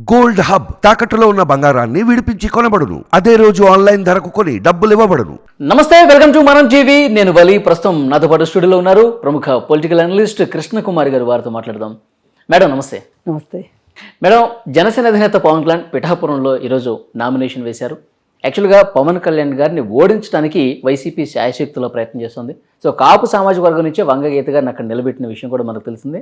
Gold hub తాకట్టులో ఉన్న బంగారాన్ని విడిపించి కొనబడును. అదే రోజు ఆన్లైన్ ధరకు కొని డబ్బులు ఇవ్వబడును. నమస్తే, వెల్కమ్ టు మనం టీవీ. నేను వలి. ప్రస్తుతం నాతో పాటు స్టూడియోలో ఉన్నారు ప్రముఖ పొలిటికల్ అనలిస్ట్ కృష్ణకుమారి గారు. వారితో మాట్లాడదాం. మేడం నమస్తే. నమస్తే మేడం, జనసేన అధినేత పవన్ కళ్యాణ్ పిఠాపురంలో ఈరోజు నామినేషన్ వేశారు. యాక్చువల్గా పవన్ కళ్యాణ్ గారిని ఓడించడానికి వైసీపీ శాయశక్తిలో ప్రయత్నం చేస్తుంది. సో కాపు సామాజిక వర్గం నుంచే వంగగీత గారిని అక్కడ నిలబెట్టిన విషయం కూడా మనకు తెలిసింది.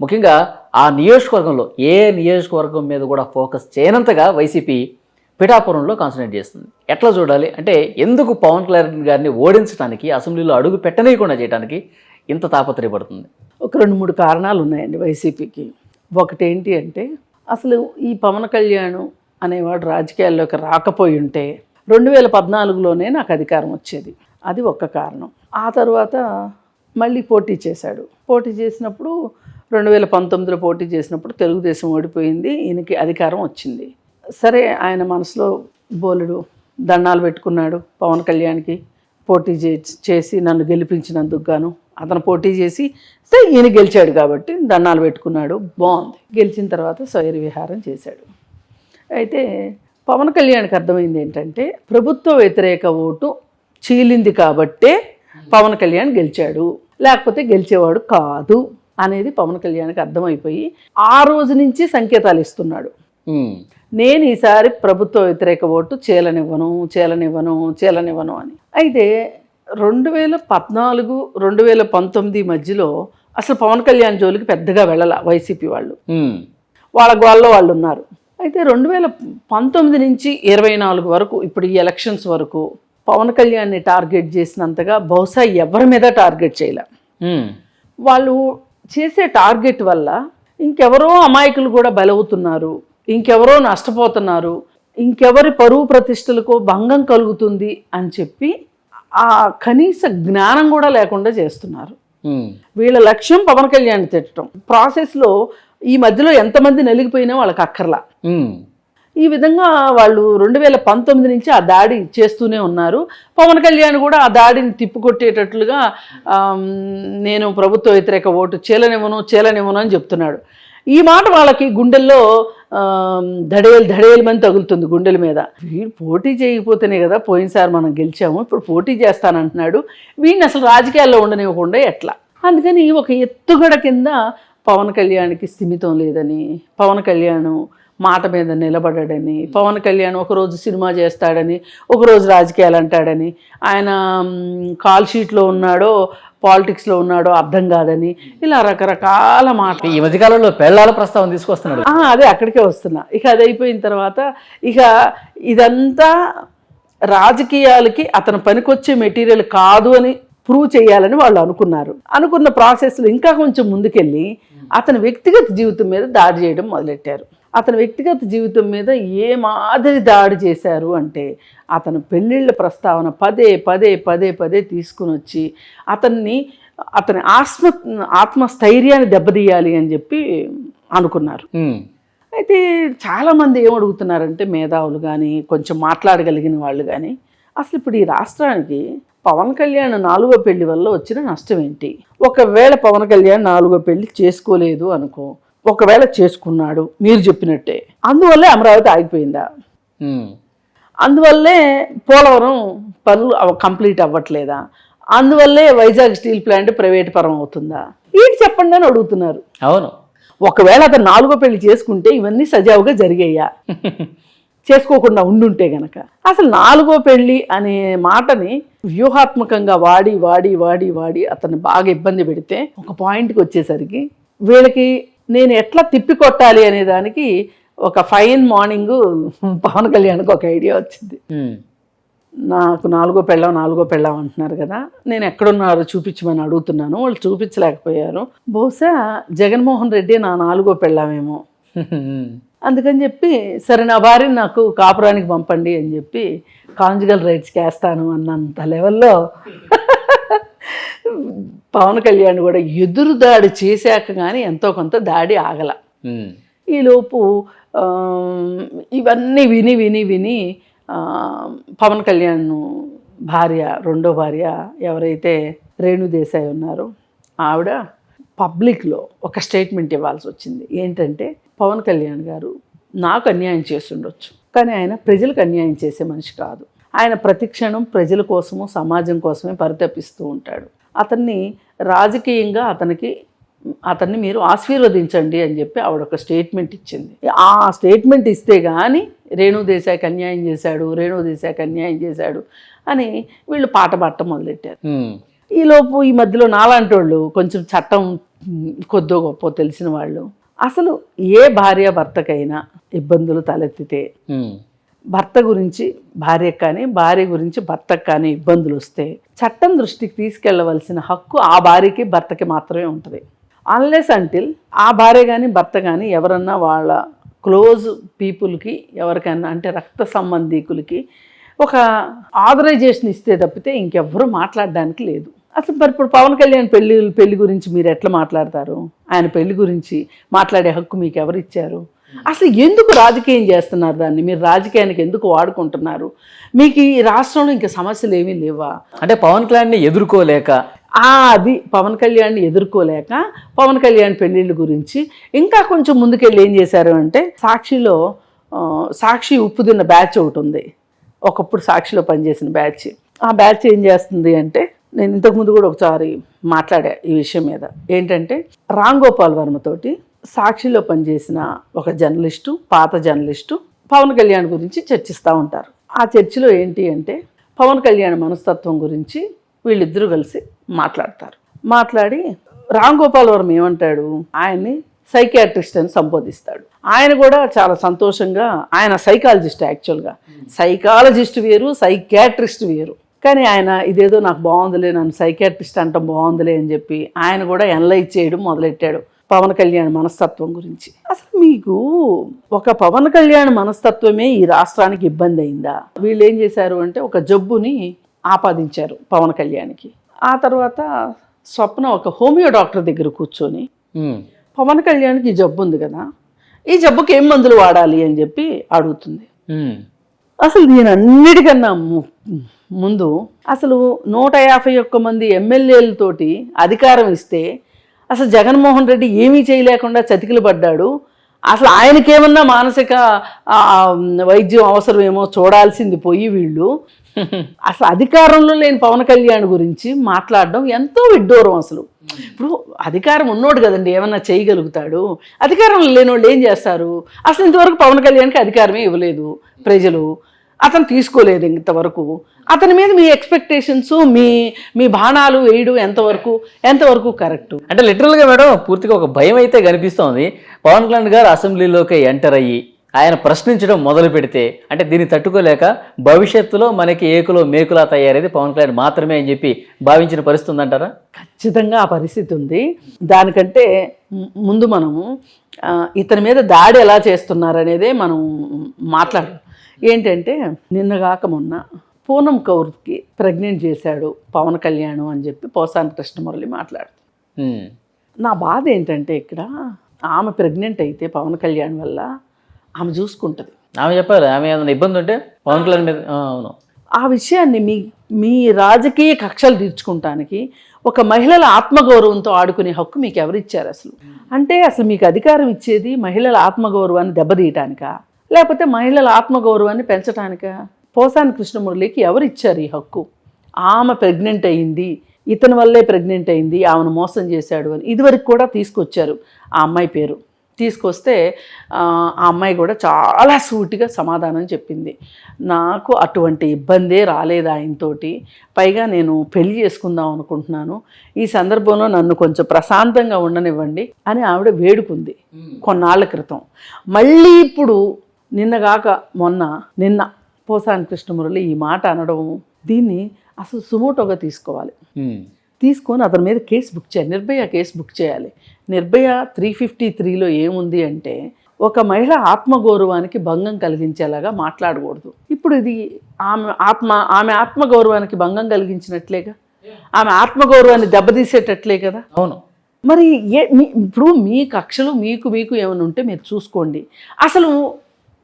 ముఖ్యంగా ఆ నియోజకవర్గంలో ఏ నియోజకవర్గం మీద కూడా ఫోకస్ చేయనంతగా వైసీపీ పిఠాపురంలో కాన్సన్ట్రేట్ చేస్తుంది. ఎట్లా చూడాలి అంటే, ఎందుకు పవన్ కళ్యాణ్ గారిని ఓడించడానికి, అసెంబ్లీలో అడుగు పెట్టనీయకుండా చేయడానికి ఇంత తాపత్రయపడుతుంది? ఒక 2-3 కారణాలు ఉన్నాయండి వైసీపీకి. ఒకటి ఏంటి అంటే, అసలు ఈ పవన్ కళ్యాణ్ అనేవాడు రాజకీయాల్లోకి రాకపోయి ఉంటే 2014లోనే నాకు అధికారం వచ్చేది. అది ఒక్క కారణం. ఆ తర్వాత మళ్ళీ పోటీ చేశాడు. పోటీ చేసినప్పుడు 2019లో పోటీ చేసినప్పుడు తెలుగుదేశం ఓడిపోయింది, ఈయనకి అధికారం వచ్చింది. సరే, ఆయన మనసులో బోలెడు దండాలు పెట్టుకున్నాడు పవన్ కళ్యాణ్కి. పోటీ చేసి నన్ను గెలిపించినందుకు గాను అతను పోటీ చేసి సరే ఈయన గెలిచాడు కాబట్టి దండాలు పెట్టుకున్నాడు, బాగుంది. గెలిచిన తర్వాత స్వైర విహారం చేశాడు. అయితే పవన్ కళ్యాణ్కి అర్థమైంది ఏంటంటే, ప్రభుత్వ వ్యతిరేక ఓటు చీలింది కాబట్టే పవన్ కళ్యాణ్ గెలిచాడు, లేకపోతే గెలిచేవాడు కాదు అనేది పవన్ కళ్యాణ్కి అర్థమైపోయి ఆ రోజు నుంచి సంకేతాలు ఇస్తున్నాడు. నేను ఈసారి ప్రభుత్వ వ్యతిరేక ఓటు చేలనివ్వను అని. అయితే 2014, 2019 మధ్యలో అసలు పవన్ కళ్యాణ్ జోలికి పెద్దగా వెళ్ళాల వైసీపీ వాళ్ళు. వాళ్ళ గోల్లో వాళ్ళు ఉన్నారు. అయితే 2019 నుంచి 24 వరకు, ఇప్పుడు ఈ ఎలక్షన్స్ వరకు పవన్ కళ్యాణ్ని టార్గెట్ చేసినంతగా బహుశా ఎవరి మీద టార్గెట్ చేయలే. వాళ్ళు చేసే టార్గెట్ వల్ల ఇంకెవరో అమాయకులు కూడా బలవుతున్నారు, ఇంకెవరో నష్టపోతున్నారు, ఇంకెవరి పరువు ప్రతిష్టలకు భంగం కలుగుతుంది అని చెప్పి ఆ కనీస జ్ఞానం కూడా లేకుండా చేస్తున్నారు. వీళ్ళ లక్ష్యం పవన్ కళ్యాణ్ తిట్టడం. ప్రాసెస్లో ఈ మధ్యలో ఎంతమంది నలిగిపోయినా వాళ్ళకి అక్కర్లా. ఈ విధంగా వాళ్ళు 2019 నుంచి ఆ దాడి చేస్తూనే ఉన్నారు. పవన్ కళ్యాణ్ కూడా ఆ దాడిని తిప్పికొట్టేటట్లుగా నేను ప్రభుత్వ వ్యతిరేక ఓటు చేలనివ్వను అని చెప్తున్నాడు. ఈ మాట వాళ్ళకి గుండెల్లో ధడేలు మంది తగులుతుంది గుండెల మీద. వీడు పోటీ చేయకపోతేనే కదా పోయినసారి మనం గెలిచాము, ఇప్పుడు పోటీ చేస్తానంటున్నాడు, వీడిని అసలు రాజకీయాల్లో ఉండనివ్వకుండా ఎట్లా. అందుకని ఒక ఎత్తుగడ కింద పవన్ కళ్యాణ్కి స్థిమితం లేదని, పవన్ కళ్యాణ్ మాట మీద నిలబడని, పవన్ కళ్యాణ్ ఒకరోజు సినిమా చేస్తాడని, ఒకరోజు రాజకీయాలు అంటాడని, ఆయన కాల్ షీట్లో ఉన్నాడో పాలిటిక్స్లో ఉన్నాడో అర్థం కాదని, ఇలా రకరకాల మాటలు. ఈ మధ్యకాలంలో పెళ్ళాల ప్రస్తావన తీసుకొస్తున్నాడు. అదే అక్కడికే వస్తున్నా. ఇక అది అయిపోయిన తర్వాత ఇక ఇదంతా రాజకీయాలకి అతను పనికొచ్చే మెటీరియల్ కాదు అని ప్రూవ్ చేయాలని వాళ్ళు అనుకున్నారు. అనుకున్న ప్రాసెస్లో ఇంకా కొంచెం ముందుకెళ్ళి అతని వ్యక్తిగత జీవితం మీద దాడి చేయడం మొదలెట్టారు. అతని వ్యక్తిగత జీవితం మీద ఏ మాదిరి దాడి చేశారు అంటే, అతను పెళ్ళిళ్ళ ప్రస్తావన పదే తీసుకుని వచ్చి అతని ఆత్మస్థైర్యాన్ని దెబ్బతీయాలి అని చెప్పి అనుకున్నారు. అయితే చాలామంది ఏమడుగుతున్నారంటే, మేధావులు కానీ కొంచెం మాట్లాడగలిగిన వాళ్ళు కానీ, అసలు ఇప్పుడు ఈ రాష్ట్రానికి పవన్ కళ్యాణ్ 4వ పెళ్లి వల్ల వచ్చిన నష్టం ఏంటి? ఒకవేళ పవన్ కళ్యాణ్ 4వ పెళ్లి చేసుకోలేదు అనుకో, ఒకవేళ చేసుకున్నాడు మీరు చెప్పినట్టే, అందువల్లే అమరావతి ఆగిపోయిందా? అందువల్లే పోలవరం పనులు కంప్లీట్ అవ్వట్లేదా? అందువల్లే వైజాగ్ స్టీల్ ప్లాంట్ ప్రైవేట్ పరం అవుతుందా? ఏంటి చెప్పండి అని అడుగుతున్నారు. అవును, ఒకవేళ అతను 4వ పెళ్లి చేసుకుంటే ఇవన్నీ సజావుగా జరిగాయా? చేసుకోకుండా ఉండుంటే గనక. అసలు 4వ పెళ్ళి అనే మాటని వ్యూహాత్మకంగా వాడి అతను బాగా ఇబ్బంది పెడితే, ఒక పాయింట్కి వచ్చేసరికి వీళ్ళకి నేను ఎట్లా తిప్పికొట్టాలి అనే దానికి ఒక ఫైన్ మార్నింగ్ పవన్ కళ్యాణ్కి ఒక ఐడియా వచ్చింది. నాకు 4వ పెళ్ళాం అంటున్నారు కదా, నేను ఎక్కడున్నారో చూపించమని అడుగుతున్నాను, వాళ్ళు చూపించలేకపోయారు. బహుశా జగన్మోహన్ రెడ్డి నా 4వ పెళ్ళామేమో. అందుకని చెప్పి సరే నా భార్యని నాకు కాపురానికి పంపండి అని చెప్పి కాంజుగల్ రైట్స్కి వేస్తాను అన్నంత లెవెల్లో పవన్ కళ్యాణ్ కూడా ఎదురు దాడి చేశాక కానీ ఎంతో కొంత దాడి ఆగల. ఈలోపు ఇవన్నీ విని పవన్ కళ్యాణ్ భార్య, రెండో భార్య ఎవరైతే రేణు దేశాయ్ ఉన్నారో ఆవిడ పబ్లిక్లో ఒక స్టేట్మెంట్ ఇవ్వాల్సి వచ్చింది. ఏంటంటే, పవన్ కళ్యాణ్ గారు నాకు అన్యాయం చేసి ఉండొచ్చు, కానీ ఆయన ప్రజలకు అన్యాయం చేసే మనిషి కాదు. ఆయన ప్రతి క్షణం ప్రజల కోసము సమాజం కోసమే పరితపిస్తూ ఉంటాడు. అతన్ని రాజకీయంగా అతన్ని మీరు ఆశీర్వదించండి అని చెప్పి ఆవిడ ఒక స్టేట్మెంట్ ఇచ్చింది. ఆ స్టేట్మెంట్ ఇస్తే కానీ రేణు దేశాయికి అన్యాయం చేశాడు అని వీళ్ళు పాట పాడటం మొదలెట్టారు. ఈలోపు ఈ మధ్యలో నాలాంటి వాళ్ళు కొంచెం చట్టం కొద్దో గొప్ప తెలిసిన వాళ్ళు, అసలు ఏ భార్య భర్తకైనా ఇబ్బందులు తలెత్తితే, భర్త గురించి భార్యకు కానీ భార్య గురించి భర్తకు కానీ ఇబ్బందులు వస్తే చట్టం దృష్టికి తీసుకెళ్లవలసిన హక్కు ఆ భార్యకి భర్తకి మాత్రమే ఉంటుంది. అన్లెస్ అంటిల్ ఆ భార్య కానీ భర్త కానీ ఎవరన్నా వాళ్ళ క్లోజ్ పీపుల్కి ఎవరికైనా అంటే రక్త సంబంధీకులకి ఒక ఆథరైజేషన్ ఇస్తే తప్పితే ఇంకెవ్వరూ మాట్లాడడానికి లేదు. అసలు మరి ఇప్పుడు పవన్ కళ్యాణ్ పెళ్లి గురించి మీరు ఎట్లా మాట్లాడతారు? ఆయన పెళ్లి గురించి మాట్లాడే హక్కు మీకు ఎవరు ఇచ్చారు? అసలు ఎందుకు రాజకీయం చేస్తున్నారు? దాన్ని మీరు రాజకీయానికి ఎందుకు వాడుకుంటున్నారు? మీకు ఈ రాష్ట్రంలో ఇంకా సమస్యలు ఏమీ లేవా? అంటే పవన్ కళ్యాణ్ని ఎదుర్కోలేక అది పవన్ కళ్యాణ్ని ఎదుర్కోలేక పవన్ కళ్యాణ్ పెళ్ళిళ్ళ గురించి ఇంకా కొంచెం ముందుకెళ్ళి ఏం చేశారు అంటే, సాక్షిలో సాక్షి ఉప్పు తిన్న బ్యాచ్ ఒకటి ఉంది, ఒకప్పుడు సాక్షిలో పనిచేసిన బ్యాచ్. ఆ బ్యాచ్ ఏం చేస్తుంది అంటే, నేను ఇంతకుముందు కూడా ఒకసారి మాట్లాడా ఈ విషయం మీద. ఏంటంటే, రామ్ గోపాల్ వర్మతోటి సాక్షిలో పనిచేసిన ఒక జర్నలిస్టు, పాత జర్నలిస్టు పవన్ కళ్యాణ్ గురించి చర్చిస్తూ ఉంటారు. ఆ చర్చలో ఏంటి అంటే, పవన్ కళ్యాణ్ మనస్తత్వం గురించి వీళ్ళిద్దరూ కలిసి మాట్లాడతారు. మాట్లాడి రామ్ గోపాల్ వర్మ ఏమంటాడు, ఆయన్ని సైకియాట్రిస్ట్ అని సంబోధిస్తాడు. ఆయన కూడా చాలా సంతోషంగా, ఆయన సైకాలజిస్ట్, యాక్చువల్గా సైకాలజిస్ట్ వేరు సైకియాట్రిస్ట్ వేరు, కానీ ఆయన ఇదేదో నాకు బాగుందిలే, నన్ను సైకియాట్రిస్ట్ అంటాం బాగుందిలే అని చెప్పి ఆయన కూడా ఎనలైజ్ చేయడం మొదలెట్టాడు పవన్ కళ్యాణ్ మనస్తత్వం గురించి. అసలు మీకు ఒక పవన్ కళ్యాణ్ మనస్తత్వమే ఈ రాష్ట్రానికి ఇబ్బంది అయిందా? వీళ్ళు ఏం చేశారు అంటే, ఒక జబ్బుని ఆపాదించారు పవన్ కళ్యాణ్కి. ఆ తర్వాత స్వప్న ఒక హోమియో డాక్టర్ దగ్గర కూర్చొని, పవన్ కళ్యాణ్కి ఈ జబ్బు ఉంది కదా, ఈ జబ్బుకి ఏం మందులు వాడాలి అని చెప్పి అడుగుతుంది. అసలు దీని అన్నిటికన్నా ముందు అసలు 151 మంది ఎమ్మెల్యేలతోటి అధికారం ఇస్తే అసలు జగన్మోహన్ రెడ్డి ఏమీ చేయలేకుండా చతికిలు పడ్డాడు. అసలు ఆయనకేమన్నా మానసిక వైద్యం అవసరమేమో చూడాల్సింది పోయి వీళ్ళు అసలు అధికారంలో లేని పవన్ కళ్యాణ్ గురించి మాట్లాడడం ఎంతో విడ్డూరం. అసలు ఇప్పుడు అధికారం ఉన్నోడు కదండి ఏమన్నా చేయగలుగుతాడు, అధికారంలో లేని వాళ్ళు ఏం చేస్తారు? అసలు ఇంతవరకు పవన్ కళ్యాణ్కి అధికారమే ఇవ్వలేదు ప్రజలు, అతను తీసుకోలేదు ఇంతవరకు. అతని మీద మీ ఎక్స్పెక్టేషన్స్, మీ బాణాలు వేయడం ఎంతవరకు కరెక్ట్? అంటే లిటరల్గా మేడం పూర్తిగా ఒక భయం అయితే కనిపిస్తోంది. పవన్ కళ్యాణ్ గారు అసెంబ్లీలోకి ఎంటర్ అయ్యి ఆయన ప్రశ్నించడం మొదలు పెడితే, అంటే దీన్ని తట్టుకోలేక భవిష్యత్తులో మనకి ఏకులో మేకులా తయారైతే పవన్ కళ్యాణ్ మాత్రమే అని చెప్పి భావించిన పరిస్థితి ఉందంటారా? ఖచ్చితంగా ఆ పరిస్థితి ఉంది. దానికంటే ముందు మనము ఇతని మీద దాడి ఎలా చేస్తున్నారనేదే మనం మాట్లాడాలి. ఏంటంటే, నిన్నగాక మొన్న పూనం కౌర్కి ప్రెగ్నెంట్ చేశాడు పవన్ కళ్యాణ్ అని చెప్పి పోసాని కృష్ణమురళి మాట్లాడుతుంది. నా బాధ ఏంటంటే, ఇక్కడ ఆమె ప్రెగ్నెంట్ అయితే పవన్ కళ్యాణ్ వల్ల ఆమె చూసుకుంటుంది. ఆమె చెప్పాలి, ఆమె ఏదైనా ఇబ్బంది ఉంటే పవన్ కళ్యాణ్ మీద. అవును, ఆ విషయాన్ని మీ రాజకీయ కక్షలు తీర్చుకుంటానికి ఒక మహిళల ఆత్మగౌరవంతో ఆడుకునే హక్కు మీకు ఎవరిచ్చారు అసలు? అంటే అసలు మీకు అధికారం ఇచ్చేది మహిళల ఆత్మగౌరవాన్ని దెబ్బతీయటానికా, లేకపోతే మహిళల ఆత్మగౌరవాన్ని పెంచడానికా? పోసాని కృష్ణమురళికి ఎవరు ఇచ్చారు ఈ హక్కు? ఆమె ప్రెగ్నెంట్ అయ్యింది, ఇతని వల్లే ప్రెగ్నెంట్ అయింది, ఆమెను మోసం చేశాడు అని ఇదివరకు కూడా తీసుకొచ్చారు. ఆ అమ్మాయి పేరు తీసుకొస్తే ఆ అమ్మాయి కూడా చాలా సూటిగా సమాధానం చెప్పింది. నాకు అటువంటి ఇబ్బందే రాలేదు ఆయనతోటి, పైగా నేను పెళ్లి చేసుకుందాం అనుకుంటున్నాను, ఈ సందర్భంలో నన్ను కొంచెం ప్రశాంతంగా ఉండనివ్వండి అని ఆవిడ వేడుకుంది కొన్నాళ్ల క్రితం. మళ్ళీ ఇప్పుడు నిన్న పోసాని కృష్ణమురళి ఈ మాట అనడం, దీన్ని అసలు సుమోటోగా తీసుకోవాలి. తీసుకొని అతని మీద కేసు బుక్ చేయాలి, నిర్భయ కేసు బుక్ చేయాలి. నిర్భయ 353లో ఏముంది అంటే, ఒక మహిళ ఆత్మగౌరవానికి భంగం కలిగించేలాగా మాట్లాడకూడదు. ఇప్పుడు ఇది ఆమె ఆత్మగౌరవానికి భంగం కలిగించినట్లేగా, ఆమె ఆత్మగౌరవాన్ని దెబ్బతీసేటట్లే కదా. అవును. మరి ఇప్పుడు మీ కక్షలు మీకు ఏమైనా ఉంటే మీరు చూసుకోండి. అసలు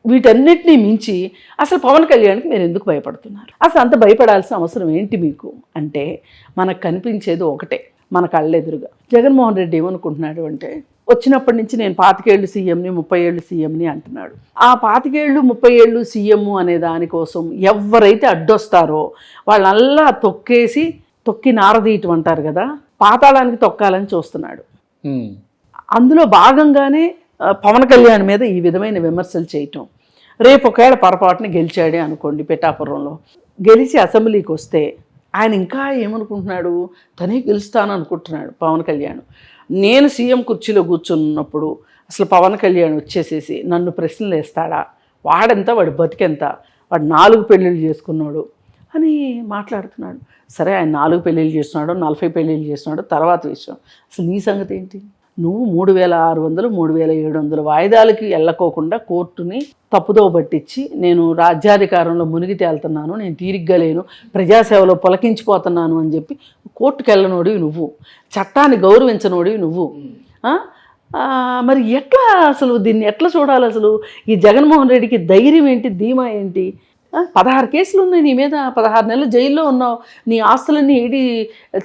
వీటన్నిటినీ మించి అసలు పవన్ కళ్యాణ్కి మీరు ఎందుకు భయపడుతున్నారు? అసలు అంత భయపడాల్సిన అవసరం ఏంటి మీకు అంటే, మనకు కనిపించేది ఒకటే మన కళ్ళెదురుగా. జగన్మోహన్ రెడ్డి ఏమనుకుంటున్నాడు అంటే, వచ్చినప్పటి నుంచి నేను 25 ఏళ్ళు సీఎంని 30 ఏళ్ళు సీఎంని అంటున్నాడు. ఆ 25 ఏళ్ళు 30 ఏళ్ళు సీఎం అనే దానికోసం ఎవరైతే అడ్డొస్తారో వాళ్ళల్లా తొక్కి నారదీయటం అంటారు కదా, పాతాళానికి తొక్కాలని చూస్తున్నాడు. అందులో భాగంగానే పవన్ కళ్యాణ్ మీద ఈ విధమైన విమర్శలు చేయటం. రేపు ఒకవేళ పొరపాటున గెలిచాడే అనుకోండి, పిఠాపురంలో గెలిచి అసెంబ్లీకి వస్తే ఆయన ఇంకా ఏమనుకుంటున్నాడు, తనే గెలుస్తాను అనుకుంటున్నాడు పవన్ కళ్యాణ్. నేను సీఎం కుర్చీలో కూర్చున్నప్పుడు అసలు పవన్ కళ్యాణ్ వచ్చేసేసి నన్ను ప్రశ్నలు వేస్తాడా, వాడెంత, వాడి బతికెంత, వాడు 4 పెళ్ళిళ్ళు చేసుకున్నాడు అని మాట్లాడుతున్నాడు. సరే, ఆయన 4 పెళ్ళిళ్ళు చేస్తున్నాడు, 40 పెళ్ళిళ్ళు చేస్తున్నాడు, తర్వాత విషయం. అసలు నీ సంగతి ఏంటి? నువ్వు 3600, 3700 వాయిదాలకి వెళ్ళకోకుండా కోర్టుని తప్పుదో పట్టించి నేను రాజ్యాధికారంలో మునిగి తేలుతున్నాను, నేను తీరిగ్గా లేను, ప్రజాసేవలో పొలకించిపోతున్నాను అని చెప్పి కోర్టుకు వెళ్ళనోడివి నువ్వు, చట్టాన్ని గౌరవించనోడివి నువ్వు. మరి ఎట్లా అసలు దీన్ని ఎట్లా చూడాలి? అసలు ఈ జగన్మోహన్ రెడ్డికి ధైర్యం ఏంటి, ధీమా ఏంటి? 16 కేసులు ఉన్నాయి నీ మీద, 16 నెలలు జైల్లో ఉన్నావు, నీ ఆస్తులన్నీ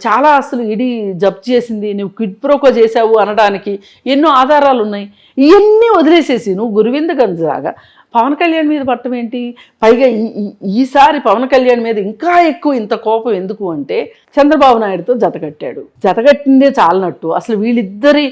చాలా ఆస్తులు ఈడీ జప్తు చేసింది, నువ్వు క్విడ్ ప్రోకో చేసావు అనడానికి ఎన్నో ఆధారాలు ఉన్నాయి. ఇవన్నీ వదిలేసేసి నువ్వు గురువింద గంజలాగా పవన్ కళ్యాణ్ మీద పట్టం ఏంటి? పైగా ఈసారి పవన్ కళ్యాణ్ మీద ఇంకా ఎక్కువ ఇంత కోపం ఎందుకు అంటే చంద్రబాబు నాయుడుతో జతకట్టిందే చాలనట్టు అసలు వీళ్ళిద్దరి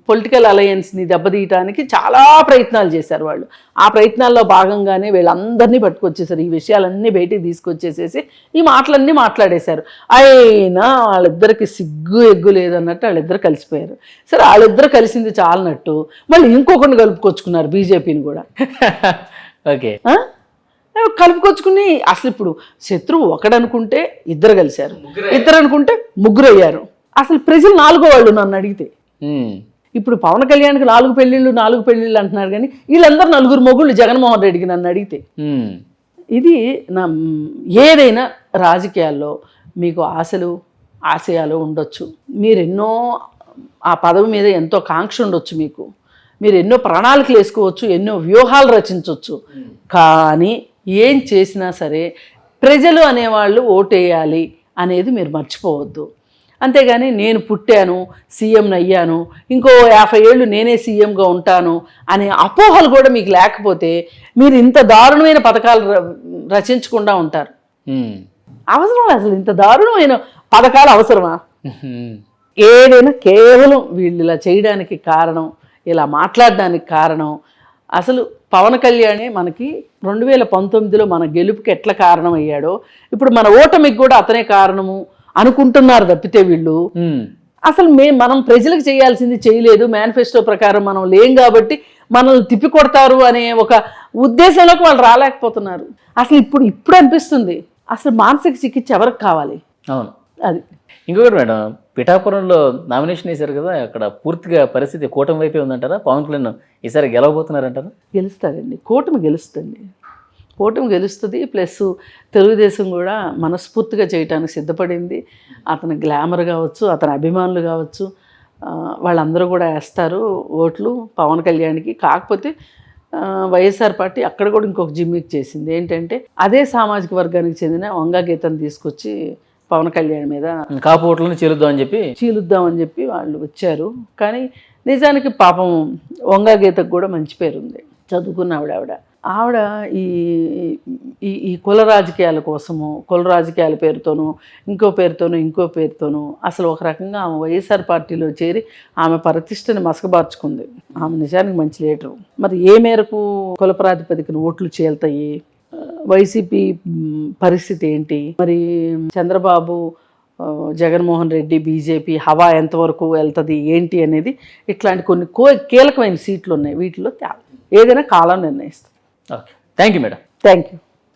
పొలిటికల్ అలయన్స్ని దెబ్బతీయటానికి చాలా ప్రయత్నాలు చేశారు వాళ్ళు. ఆ ప్రయత్నాల్లో భాగంగానే వీళ్ళందరినీ పట్టుకొచ్చేసారు, ఈ విషయాలన్నీ బయటికి తీసుకొచ్చేసేసి ఈ మాటలన్నీ మాట్లాడేశారు. అయినా వాళ్ళిద్దరికి సిగ్గు ఎగ్గు లేదన్నట్టు వాళ్ళిద్దరు కలిసిపోయారు. సరే, వాళ్ళిద్దరు కలిసింది చాలనట్టు మళ్ళీ ఇంకొకరిని కలుపుకొచ్చుకున్నారు, బీజేపీని కూడా. ఓకే, కలుపుకొచ్చుకుని అసలు ఇప్పుడు శత్రువు ఒకడనుకుంటే ఇద్దరు కలిశారు, ఇద్దరు అనుకుంటే ముగ్గురు అయ్యారు. అసలు ప్రజలు 4వ వాళ్ళు నన్ను అడిగితే. ఇప్పుడు పవన్ కళ్యాణ్కి 4 పెళ్ళిళ్ళు అంటున్నారు, కానీ వీళ్ళందరూ 4 మొగుళ్ళు జగన్మోహన్ రెడ్డికి నన్ను అడిగితే. ఇది నా ఏదైనా రాజకీయాల్లో మీకు ఆశయాలు ఉండొచ్చు, మీరెన్నో ఆ పదవి మీద ఎంతో కాంక్ష ఉండొచ్చు, మీరు ఎన్నో ప్రణాళికలు వేసుకోవచ్చు, ఎన్నో వ్యూహాలు రచించవచ్చు. కానీ ఏం చేసినా సరే ప్రజలు అనేవాళ్ళు ఓటేయాలి అనేది మీరు మర్చిపోవద్దు. అంతేగాని నేను పుట్టాను, సీఎంని అయ్యాను, ఇంకో 50 ఏళ్ళు నేనే సీఎంగా ఉంటాను అనే అపోహలు కూడా మీకు లేకపోతే మీరు ఇంత దారుణమైన పథకాలు రచించకుండా ఉంటారు. అవసరం అసలు ఇంత దారుణమైన పథకాలు అవసరమా? ఏదైనా కేవలం వీళ్ళు ఇలా చేయడానికి కారణం, ఇలా మాట్లాడడానికి కారణం అసలు పవన్ కళ్యాణే మనకి 2019లో మన గెలుపుకి ఎట్లా కారణం అయ్యాడో ఇప్పుడు మన ఓటమికి కూడా అతనే కారణము అనుకుంటున్నారు తప్పితే వీళ్ళు అసలు మనం ప్రజలకు చేయాల్సింది చేయలేదు, మేనిఫెస్టో ప్రకారం మనం లేం కాబట్టి మనల్ని తిప్పికొడతారు అనే ఒక ఉద్దేశంలోకి వాళ్ళు రాలేకపోతున్నారు. అసలు ఇప్పుడు అనిపిస్తుంది అసలు మానసిక చికిత్స ఎవరికి కావాలి? అవును, అది. ఇంకొకటి మేడం, పిఠాపురంలో నామినేషన్ వేశారు కదా, అక్కడ పూర్తిగా పరిస్థితి కూటమి వైపే ఉందంటారా? పవన్ కళ్యాణ్ ఈసారి గెలవబోతున్నారంటారా? గెలుస్తారండి, కూటమి గెలుస్తుంది. ప్లస్ తెలుగుదేశం కూడా మనస్ఫూర్తిగా చేయడానికి సిద్ధపడింది. అతని గ్లామర్ కావచ్చు, అతని అభిమానులు కావచ్చు, వాళ్ళందరూ కూడా వేస్తారు ఓట్లు పవన్ కళ్యాణ్కి. కాకపోతే వైఎస్ఆర్ పార్టీ అక్కడ కూడా ఇంకొక జిమ్మిక్ చేసింది ఏంటంటే అదే సామాజిక వర్గానికి చెందిన వంగా గీతను తీసుకొచ్చి పవన్ కళ్యాణ్ మీద కాపు ఓట్లను చీలుద్దామని చెప్పి వాళ్ళు వచ్చారు. కానీ నిజానికి పాపం వంగా గీతకు కూడా మంచి పేరుంది, చదువుకున్న ఆవిడ ఈ కుల రాజకీయాల కోసము, కుల రాజకీయాల పేరుతోనూ ఇంకో పేరుతోనూ అసలు ఒక రకంగా ఆమె వైఎస్ఆర్ పార్టీలో చేరి ఆమె ప్రతిష్టని మసకబార్చుకుంది. ఆమె నిజానికి మంచి లీడరు. మరి ఏ మేరకు కుల ప్రాతిపదికన ఓట్లు చేల్తాయి, వైసీపీ పరిస్థితి ఏంటి, మరి చంద్రబాబు, జగన్మోహన్ రెడ్డి, బీజేపీ హవా ఎంతవరకు వెళ్తుంది ఏంటి అనేది ఇట్లాంటి కొన్ని కీలకమైన సీట్లు ఉన్నాయి. వీటిలో ఏదైనా కాలం నిర్ణయిస్తుంది. Okay, thank you madam. Thank you.